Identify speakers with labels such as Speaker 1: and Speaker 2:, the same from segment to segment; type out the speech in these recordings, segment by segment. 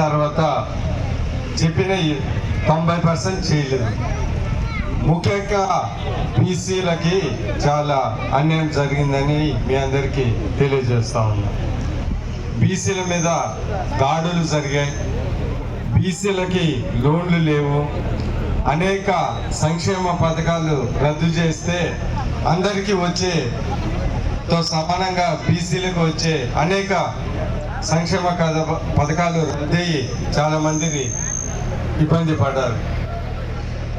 Speaker 1: తర్వాత చెప్పిన 90% చేయలేదు. ముఖ్యంగా బీసీలకి చాలా అన్యాయం జరిగిందని మీ అందరికీ తెలియజేస్తా ఉన్నా. బీసీల మీద దాడులు జరిగాయి, బీసీలకి లోన్లు లేవు, అనేక సంక్షేమ పథకాలు రద్దు చేస్తే అందరికీ వచ్చేతో సమానంగా బీసీలకు వచ్చే అనేక సంక్షేమ పథకాలు రద్దయ్యి చాలామందిని ఇబ్బంది పడ్డారు.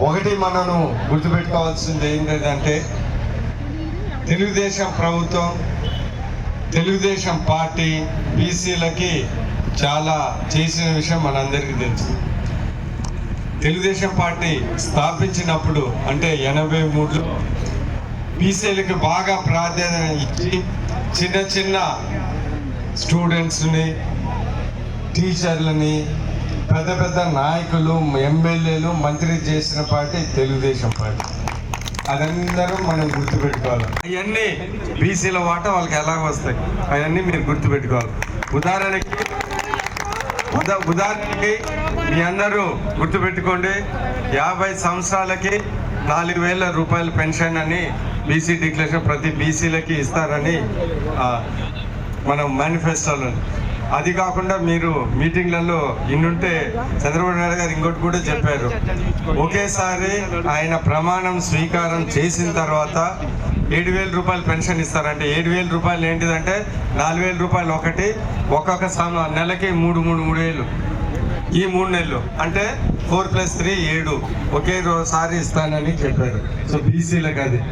Speaker 1: ఒకటి మనము గుర్తుపెట్టుకోవాల్సింది ఏంటంటే తెలుగుదేశం ప్రభుత్వం, తెలుగుదేశం పార్టీ బీసీలకి చాలా చేసిన విషయం మనందరికీ తెలుసు. తెలుగుదేశం పార్టీ స్థాపించినప్పుడు అంటే 83లో బీసీలకి బాగా ప్రాధాన్యత ఇచ్చి చిన్న చిన్న స్టూడెంట్స్ని, టీచర్లని, పెద్ద పెద్ద నాయకులు, ఎమ్మెల్యేలు, మంత్రి చేసిన పార్టీ తెలుగుదేశం పార్టీ. అదందరూ మనం గుర్తుపెట్టుకోవాలి. అవన్నీ బీసీల వాటా వాళ్ళకి ఎలా వస్తాయి అవన్నీ మీరు గుర్తుపెట్టుకోవాలి. ఉదాహరణకి మీ అందరూ గుర్తుపెట్టుకోండి, 50 సంవత్సరాలకి 4,000 రూపాయల పెన్షన్ అని బీసీ డిక్లరేషన్ ప్రతి బీసీలకి ఇస్తారని మనం మేనిఫెస్టోలో. అది కాకుండా మీరు మీటింగ్లలో ఇన్నుంటే చంద్రబాబు నాయుడు గారు ఇంకోటి కూడా చెప్పారు. ఒకేసారి ఆయన ప్రమాణం స్వీకారం చేసిన తర్వాత 7,000 రూపాయలు పెన్షన్ ఇస్తారంటే 7,000 రూపాయలు ఏంటిదంటే 4,000 రూపాయలు ఒకటి, ఒక్కొక్క నెలకి 3,000 ఈ 3 నెలలు అంటే 4+3 7 ఒకేసారి ఇస్తానని చెప్పారు. సో బీసీలకు అది